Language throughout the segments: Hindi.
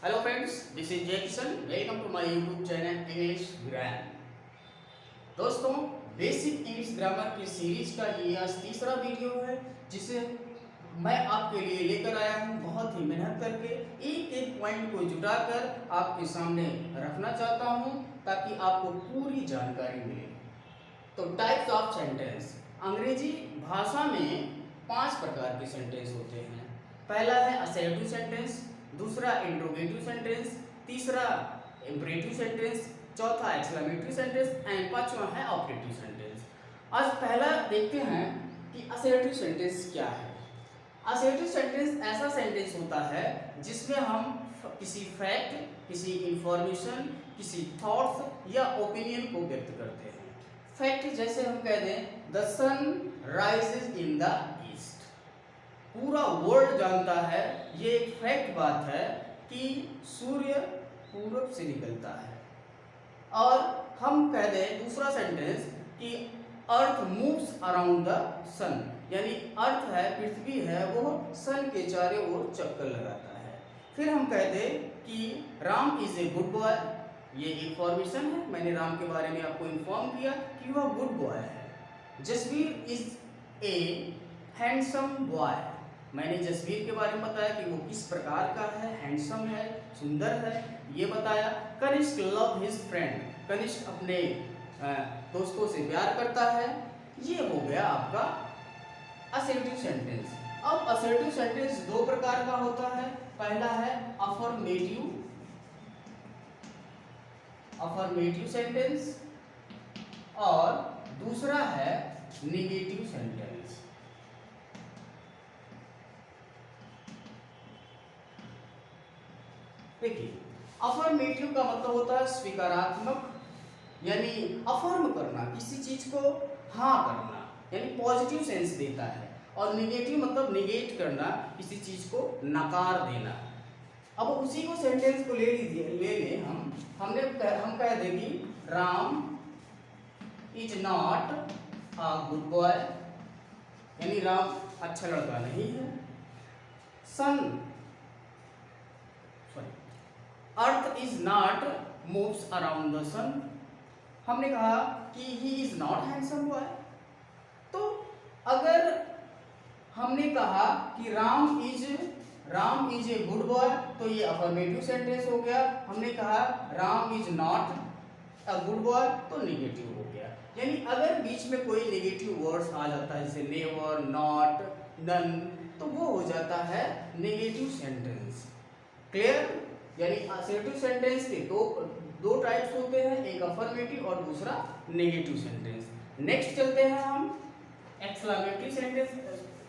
Hello friends, this is Jay Kishan. Welcome to my YouTube channel English Grammar. दोस्तों, बेसिक इंग्लिश ग्रामर की सीरीज का ये आज तीसरा वीडियो है जिसे मैं आपके लिए लेकर आया हूँ बहुत ही मेहनत करके एक एक पॉइंट को जुटाकर आपके सामने रखना चाहता हूँ ताकि आपको पूरी जानकारी मिले। तो टाइप्स ऑफ सेंटेंस, अंग्रेजी भाषा में 5 प्रकार के सेंटेंस होते हैं। पहला है असर्टिव सेंटेंस, दूसरा इंट्रोगेटिव सेंटेंस, तीसरा इंपरेटिव सेंटेंस, चौथा एक्सक्लेमेटरी सेंटेंस एंड पांचवा है ऑपरेटिव सेंटेंस। आज पहला देखते हैं कि असर्टिव सेंटेंस क्या है। असर्टिव सेंटेंस ऐसा सेंटेंस होता है जिसमें हम किसी फैक्ट, किसी इंफॉर्मेशन, किसी थॉट्स या ओपिनियन को व्यक्त करते हैं। फैक्ट जैसे हम कह दें the sun rises in the east, पूरा वर्ल्ड जानता है, ये एक फैक्ट बात है कि सूर्य पूरब से निकलता है। और हम कह दें दूसरा सेंटेंस कि अर्थ मूव्स अराउंड द सन, यानी अर्थ है, पृथ्वी है, वो सन के चारों ओर चक्कर लगाता है। फिर हम कह दें कि Ram is a good boy, ये इंफॉर्मेशन है, मैंने राम के बारे में आपको इन्फॉर्म किया कि वह गुड बॉय है। Jasveer is a handsome boy, मैंने जसवीर के बारे में बताया कि वो किस प्रकार का है, हैंडसम है, सुंदर है, ये बताया। Kanishk love his friend, Kanishk अपने दोस्तों से प्यार करता है। ये हो गया आपका असर्टिव सेंटेंस। अब असर्टिव सेंटेंस 2 प्रकार का होता है। पहला है अफर्मेटिव सेंटेंस और दूसरा है नेगेटिव सेंटेंस। देखिए, अफर्मेटिव का मतलब होता है स्वीकारात्मक, यानी अफर्म करना, किसी चीज को हाँ करना, यानी पॉजिटिव सेंस देता है। और नेगेटिव मतलब निगेट करना, किसी चीज को नकार देना। अब उसी को सेंटेंस को ले लें हम कह दें कि Ram is not a good boy, यानी राम अच्छा लड़का नहीं है। Earth is not moves around the sun, हमने कहा कि he is not handsome boy. तो अगर हमने कहा कि Ram is a good boy, तो ये अफर्मेटिव सेंटेंस हो गया। हमने कहा Ram is not a good boy, तो नेगेटिव हो गया। यानी अगर बीच में कोई नेगेटिव वर्ड्स आ जाता है जैसे नेवर, नॉट, नन, तो वो हो जाता है नेगेटिव सेंटेंस। क्लियर? यानी असर्टिव सेंटेंस के दो टाइप्स होते हैं, एक अफर्मेटिव और दूसरा नेगेटिव सेंटेंस। नेक्स्ट चलते हैं हम एक्सक्लेमेटरी सेंटेंस,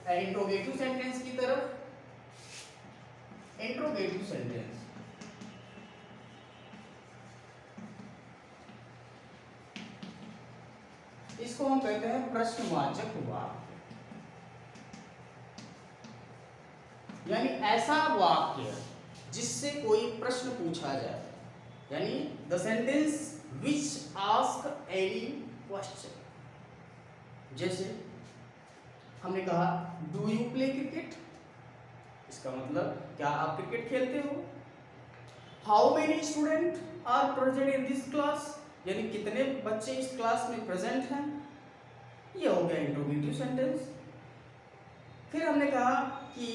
इंट्रोगेटिव सेंटेंस की तरफ। इंट्रोगेटिव सेंटेंस, इसको हम कहते हैं प्रश्नवाचक वाक्य, यानी ऐसा वाक्य जिससे कोई प्रश्न पूछा जाए, यानी the sentence which ask any question. जैसे हमने कहा डू यू प्ले क्रिकेट, इसका मतलब क्या आप क्रिकेट खेलते हो। How many student are present in this class, यानी कितने बच्चे इस क्लास में प्रेजेंट हैं। ये हो गया इंट्रोगेटिव सेंटेंस। फिर हमने कहा कि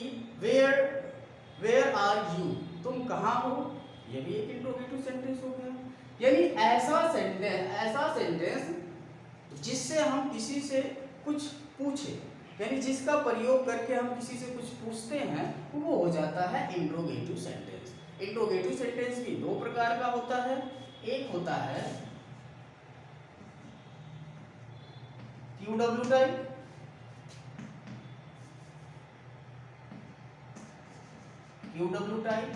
वेयर आर यू, तुम कहाँ हो, ये भी एक इंट्रोगेटिव सेंटेंस हो गया। यानी ऐसा सेंटेंस जिससे हम किसी से कुछ पूछे, यानी जिसका प्रयोग करके हम किसी से कुछ पूछते हैं, वो हो जाता है इंट्रोगेटिव सेंटेंस। इंट्रोगेटिव सेंटेंस भी 2 प्रकार का होता है। एक होता है QW टाइप,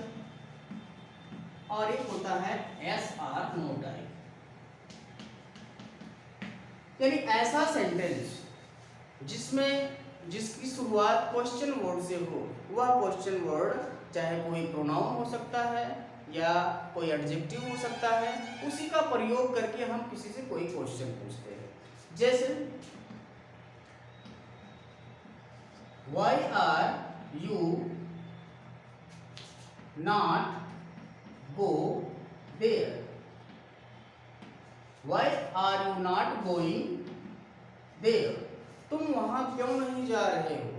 और एक होता है SR नो टाइप। यानी ऐसा सेंटेंस जिसकी शुरुआत क्वेश्चन वर्ड से हो, वह क्वेश्चन वर्ड चाहे कोई प्रोनाउन हो सकता है या कोई एडजेक्टिव हो सकता है, उसी का प्रयोग करके हम किसी से कोई क्वेश्चन पूछते हैं। जैसे why are you not go there? Why are you not going there? तुम वहां क्यों नहीं जा रहे हो?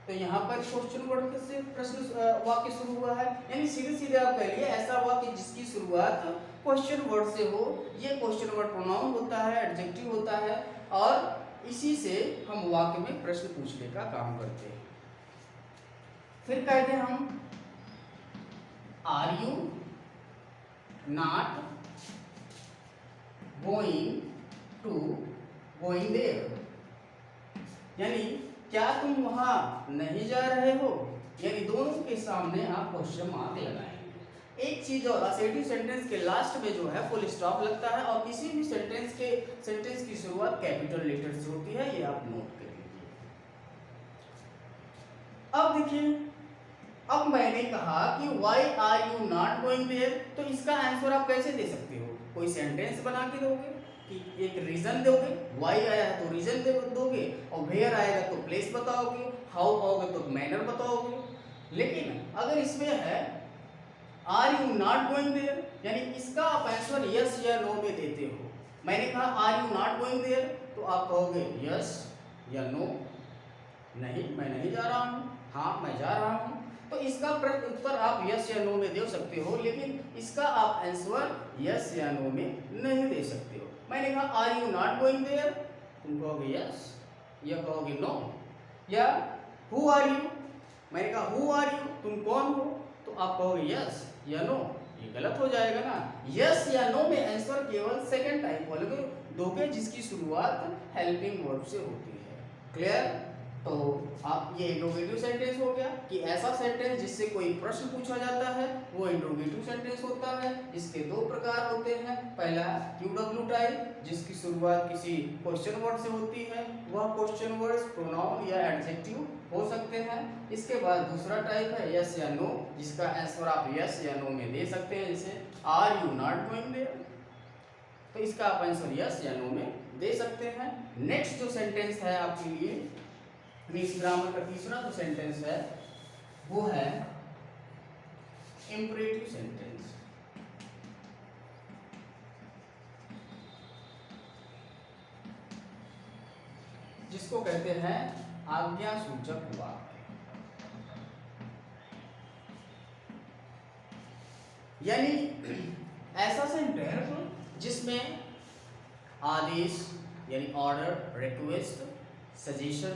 तो यहाँ पर क्वेश्चन वर्ड से प्रश्न वाक्य शुरू हुआ है, यानी सीधे सीधे आप कहिए ऐसा वाक्य जिसकी शुरुआत क्वेश्चन वर्ड से हो। ये क्वेश्चन वर्ड प्रोनाउन होता है, एडजेक्टिव होता है, और इसी से हम वाक्य में प्रश्न पूछने का काम करते हैं। फिर कहते हैं हम are you not going to going there, यानी क्या तुम वहां नहीं जा रहे हो? यानी दोनों के सामने आप क्वेश्चन मार्क लगाएंगे। एक चीज और, असर्टिव सेंटेंस के लास्ट में जो है फुल स्टॉप लगता है, और किसी भी सेंटेंस की शुरुआत कैपिटल लेटर से होती है, ये आप नोट कर लीजिए। अब देखिए, अब मैंने कहा कि why are you not going there, तो इसका आंसर आप कैसे दे सकते हो? कोई सेंटेंस बना के दोगे कि एक रीजन दोगे, वाई आया है तो रीजन दोगे, और वेयर आएगा तो प्लेस बताओगे, हाउ कहोगे तो मैनर बताओगे। लेकिन अगर इसमें है are you not going there, यानी इसका आप आंसर यस या नो में देते हो। मैंने कहा are you not going there, तो आप कहोगे यस या नो, नहीं मैं नहीं जा रहा हूँ, हाँ मैं जा रहा हूँ। तो इसका उत्तर आप यस या नो में दे सकते हो, लेकिन इसका आप आंसर यस या नो में नहीं दे सकते हो। मैंने कहा are you not going there, तुम कहोगे यस या कहोगे नो। या हु आर यू, मैंने कहा हु आर यू, तुम कौन हो, तो आप कहोगे यस या नो। ये गलत हो जाएगा ना। यस या नो में आंसर केवल सेकंड टाइप वाले दोगे जिसकी शुरुआत हेल्पिंग वर्ब से होती है। क्लियर? तो आप ये इंट्रोगेटिव सेंटेंस हो गया कि ऐसा सेंटेंस जिससे कोई प्रश्न पूछा जाता है, वो इंट्रोगेटिव सेंटेंस होता है। इसके दो प्रकार होते हैं। पहला QW टाइप, जिसकी शुरुआत किसी क्वेश्चन वर्ड से होती है, वह क्वेश्चन वर्ड्स प्रोनाउन या एडजेक्टिव हो सकते हैं। इसके बाद दूसरा टाइप है यस या नो, जिसका आंसर आप यस या नो में दे सकते हैं, जैसे are you not going there, तो इसका आप आंसर यस या नो में दे सकते हैं। नेक्स्ट जो सेंटेंस है आपके लिए, इस ग्रामर का तीसरा जो सेंटेंस है वो है इंपरेटिव सेंटेंस, जिसको कहते हैं आज्ञासूचक वाक्य। यानी ऐसा सेंटेंस जिसमें आदेश यानी ऑर्डर, रिक्वेस्ट, सजेशन,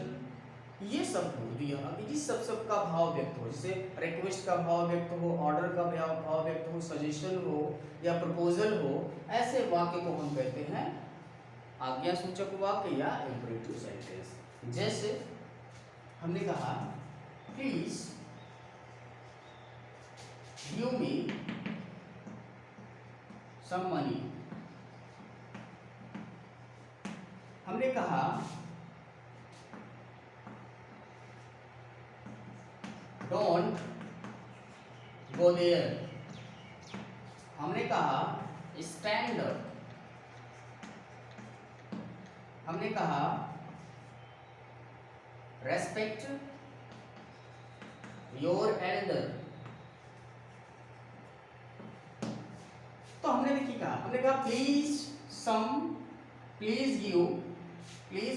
ये सब बोल दिया, इस सब का भाव व्यक्त हो। जैसे रिक्वेस्ट का भाव व्यक्त हो, ऑर्डर का भाव व्यक्त हो, सजेशन हो या प्रपोजल हो, ऐसे वाक्य को हम कहते हैं आज्ञासूचक वाक्य या इंपरेटिव सेंटेंस। जैसे हमने कहा please give me some money, हमने कहा डोंट गो देयर, हमने कहा स्टैंड अप, हमने कहा रेस्पेक्ट योर एल्डर। तो हमने देखिए कहा, हमने कहा please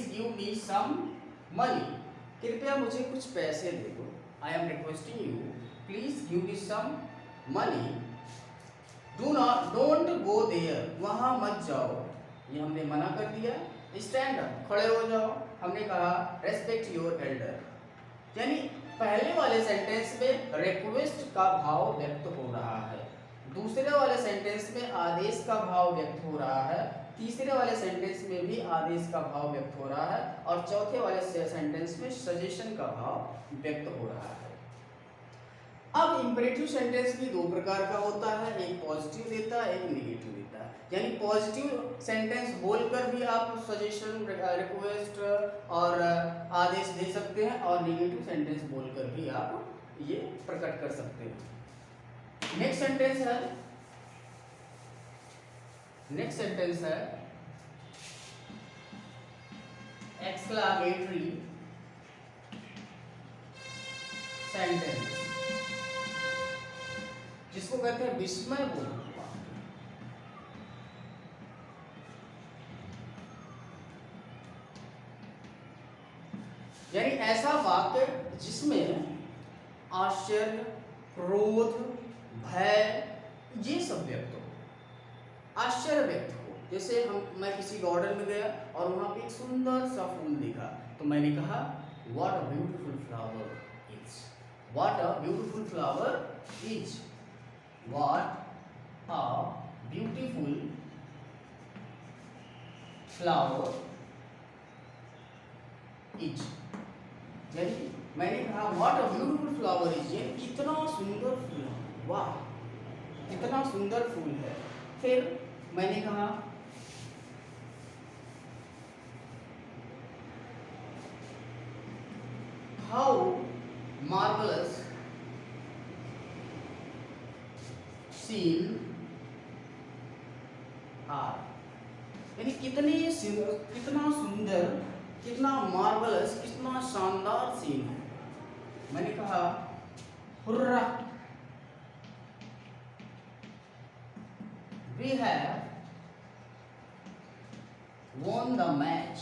give me some money, कृपया मुझे कुछ पैसे दे दो। I am requesting you, please give me some money. Don't go there, वहां मत जाओ, ये हमने मना कर दिया। Stand up, खड़े हो जाओ, हमने कहा respect your elder। यानी पहले वाले सेंटेंस में रिक्वेस्ट का भाव व्यक्त हो रहा है, दूसरे वाले सेंटेंस में आदेश का भाव व्यक्त हो रहा है, तीसरे वाले सेंटेंस में भी आदेश का भाव व्यक्त हो रहा है, और चौथे वाले सेंटेंस में सजेशन का भाव व्यक्त हो रहा है। अब इंपरेटिव सेंटेंस भी दो प्रकार का होता है, एक पॉजिटिव देता है, एक नेगेटिव देता है। यानी पॉजिटिव सेंटेंस बोलकर भी आप सजेशन, रिक्वेस्ट और आदेश दे सकते हैं, और नेगेटिव सेंटेंस बोलकर भी आप ये प्रकट कर सकते हैं। नेक्स्ट सेंटेंस है एक्सक्लामेटरी सेंटेंस। जिसको कहते हैं विस्मयपूर्ण वाक्य। यानी ऐसा वाक्य जिसमें आश्चर्य, क्रोध, भय ये सब व्यक्त हो, आश्चर्य व्यक्त हो। जैसे मैं किसी गार्डन में गया और वहां पे एक सुंदर सा फूल दिखा, तो मैंने कहा what a beautiful flower is, what a beautiful flower is, what a beautiful flower is. यानी मैंने कहा what a beautiful flower is, ये कितना सुंदर फूल है, वाह कितना सुंदर फूल है। फिर मैंने कहा हाउ मार्वलस सीन आर, यानी कितना सुंदर, कितना मार्वलस, कितना शानदार सीन है। मैंने कहा hurrah we have won the match,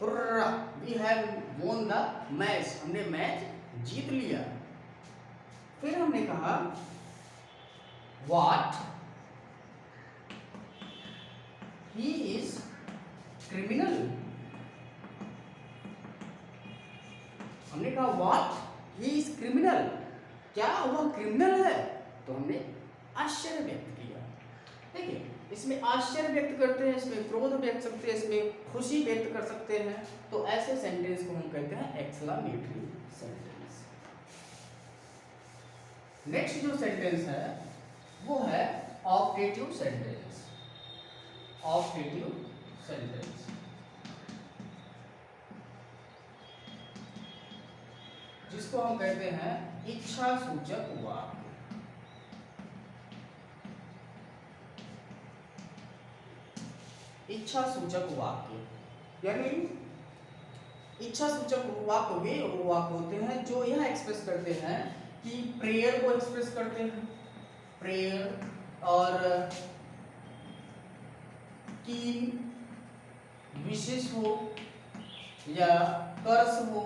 hurrah we have won the match, हमने मैच जीत लिया। फिर हमने कहा what he is criminal, हमने कहा what he is criminal, क्या वह क्रिमिनल है। तो हमने आश्चर्य व्यक्त किया। देखिए इसमें आश्चर्य व्यक्त करते हैं, इसमें क्रोध व्यक्त सकते हैं, इसमें खुशी व्यक्त कर सकते हैं। तो ऐसे सेंटेंस को हम कहते हैं एक्सक्लेमेटरी सेंटेंस। नेक्स्ट जो सेंटेंस है वो है ऑप्टेटिव सेंटेंस। ऑप्टेटिव सेंटेंस जिसको हम कहते हैं इच्छा सूचक वाक्य। इच्छा सूचक वाक्य यानी इच्छा सूचक वाक्य वे वाक्य होते हैं जो यह एक्सप्रेस करते हैं कि प्रेयर को एक्सप्रेस करते हैं, प्रेयर और की विशेष हो या कर्स हो,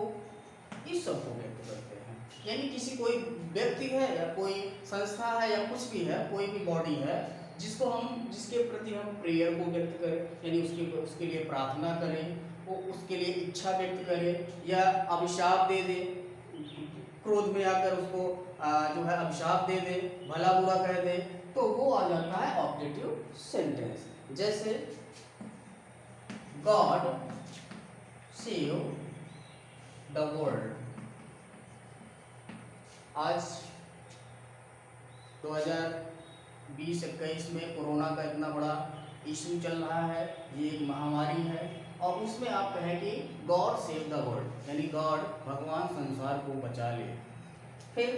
इस सब को व्यक्त करते हैं। यानी किसी कोई व्यक्ति है या कोई संस्था है या कुछ भी है, कोई भी बॉडी है जिसके प्रति हम प्रेयर को व्यक्त करें, यानी उसके लिए प्रार्थना करें, वो उसके लिए इच्छा व्यक्त करें या अभिशाप दे दे, क्रोध में आकर उसको जो है अभिशाप दे दे, भला बुरा कह दे, तो वो आ जाता है ऑप्टेटिव सेंटेंस। जैसे गॉड सेव द वर्ल्ड। आज 2020-21 में कोरोना का इतना बड़ा इशू चल रहा है, ये एक महामारी है, और उसमें आप कहें कि गॉड सेव द वर्ल्ड, यानी गॉड भगवान संसार को बचा ले। फिर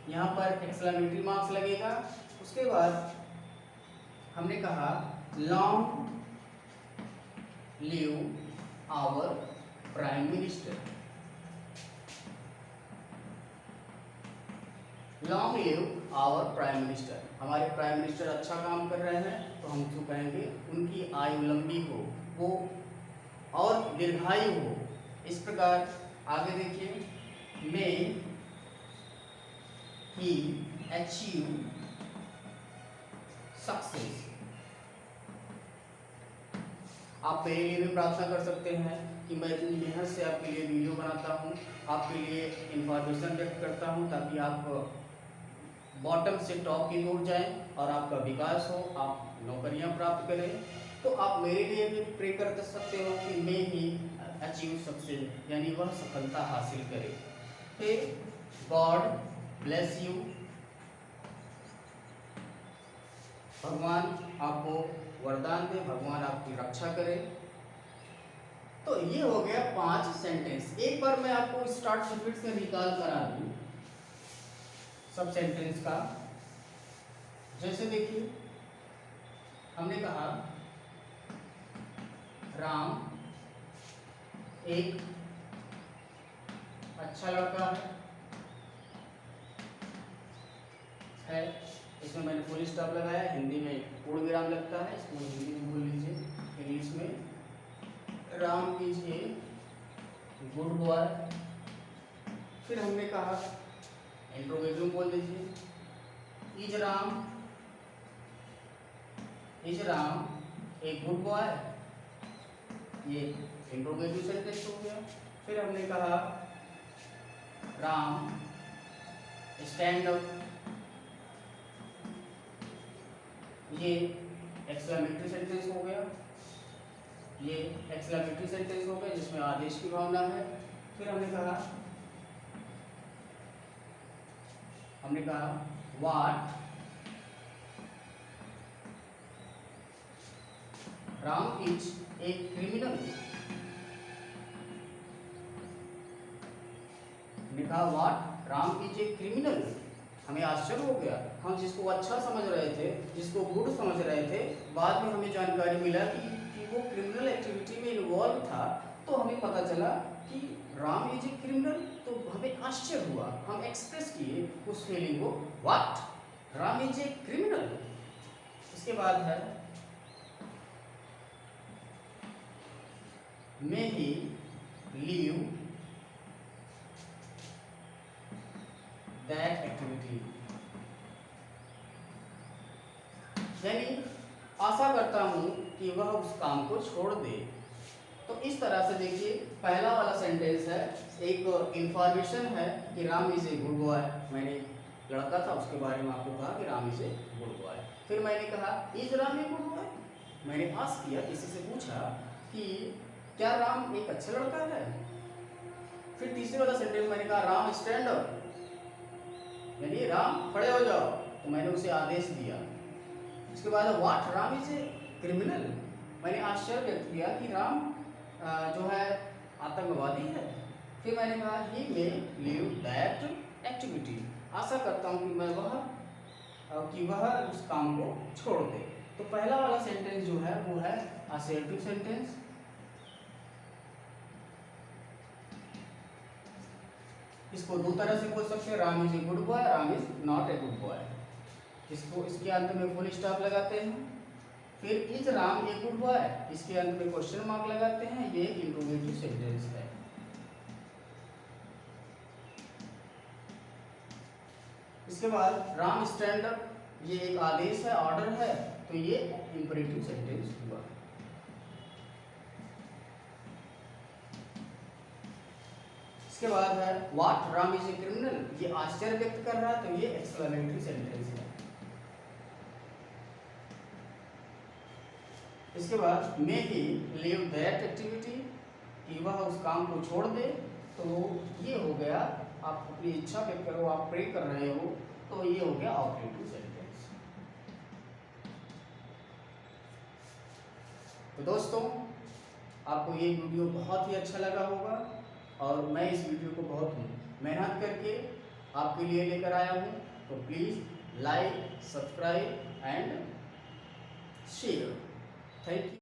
यहाँ पर एक्सक्लेमेटरी मार्क्स लगेगा। उसके बाद हमने कहा long live our prime minister. Long live our prime minister, हमारे प्राइम मिनिस्टर अच्छा काम कर रहे हैं तो हम उसको कहेंगे उनकी आयु लंबी हो, वो और दीर्घायु हो। इस प्रकार आगे देखिए, मे ही अचीव सक्सेस। आप मेरे लिए भी प्रार्थना कर सकते हैं कि मैं इतनी मेहनत से आपके लिए वीडियो बनाता हूँ, आपके लिए इंफॉर्मेशन व्यक्त करता हूँ ताकि आप बॉटम से टॉप की ओर जाएं और आपका विकास हो, आप नौकरियां प्राप्त करें। तो आप मेरे लिए भी प्रे कर सकते हो कि मैं ही अचीव सक्सेस, यानी वह सफलता हासिल करे। फिर गॉड ब्लेस यू, भगवान आपको वरदान दे, भगवान आपकी रक्षा करे। तो ये हो गया 5 सेंटेंस। एक बार मैं आपको स्टार्ट से फिर से निकाल करा दूं सब सेंटेंस का। जैसे देखिए, हमने कहा राम एक अच्छा लड़का है, है, इसमें मैंने फुल स्टॉप लगाया, हिंदी में पूर्ण विराम लगता है, इसको हिंदी में बोल लीजिए। इंग्लिश में Ram is a good boy. फिर हमने कहा इंट्रोगेटिव बोल दीजिए, is Ram A good boy, ये इंट्रोगेटिव सेंटेंस हो गया। फिर हमने कहा राम स्टैंड अप, ये एक्सक्लेमेटरी सेंटेंस हो गया, ये एक्सक्लेमेटरी सेंटेंस हो गया जिसमें आदेश की भावना है। फिर हमने कहा what Ram is a criminal, लिखा what Ram is a criminal. हमें आश्चर्य हो गया, हम जिसको अच्छा समझ रहे थे, जिसको गुड समझ रहे थे, बाद में हमें जानकारी मिला कि वो क्रिमिनल एक्टिविटी में इन्वॉल्व था। तो हमें पता चला कि राम इज ए क्रिमिनल, तो हमें आश्चर्य हुआ, हम एक्सप्रेस किए उस फीलिंग को, what Ram is a criminal. इसके बाद है मे ही लीव दैट एक्टिविटी, यानी आशा करता हूं कि वह उस काम को छोड़ दे। तो इस तरह से देखिए, पहला वाला सेंटेंस है, एक इंफॉर्मेशन है कि Ram is a good boy. मैंने लड़का था उसके बारे में आपको कहा कि Ram is a good boy. फिर मैंने कहा is Ram A good boy, मैंने आस्क किया, किसी से पूछा कि क्या राम एक अच्छा लड़का है। फिर तीसरे वाला सेंटेंस मैंने कहा राम स्टैंड अप, यानी राम खड़े हो जाओ, तो मैंने उसे आदेश दिया। इसके बाद what Ram is a criminal, मैंने आश्चर्य व्यक्त किया कि राम जो है आतंकवादी है। फिर मैंने कहा ही मे लीव दैट एक्टिविटी, आशा करता हूँ कि वह उस काम को छोड़ दे। तो पहला वाला सेंटेंस जो है वो है असर्टिव सेंटेंस। इसको दो तरह से बोल सकते हैं, Ram is a good boy, Ram is not a good boy. इसको इसके अंत में फुल स्टॉप लगाते हैं। फिर is Ram A good boy, इसके अंत में क्वेश्चन मार्क लगाते हैं, ये इंट्रोगेटिव सेंटेंस है। इसके बाद राम स्टैंड अप, ये एक आदेश है, ऑर्डर है, तो ये इंपरेटिव सेंटेंस हुआ। इसके बाद है what Ram is a criminal, ये आश्चर्य व्यक्त कर रहा है, तो ये एक्सक्लेमेटरी सेंटेंस है। इसके बाद मे ही लीव दैट एक्टिविटी, कि वह उस काम को छोड़ दे, तो ये हो गया, आप अपनी इच्छा व्यक्त करो, आप प्रे कर रहे हो, तो ये हो गया ऑपरेटिव सेंटेंस। तो दोस्तों, आपको ये वीडियो बहुत ही अच्छा लगा होगा, और मैं इस वीडियो को बहुत मेहनत करके आपके लिए लेकर आया हूँ। तो please like, subscribe and share. Thank you.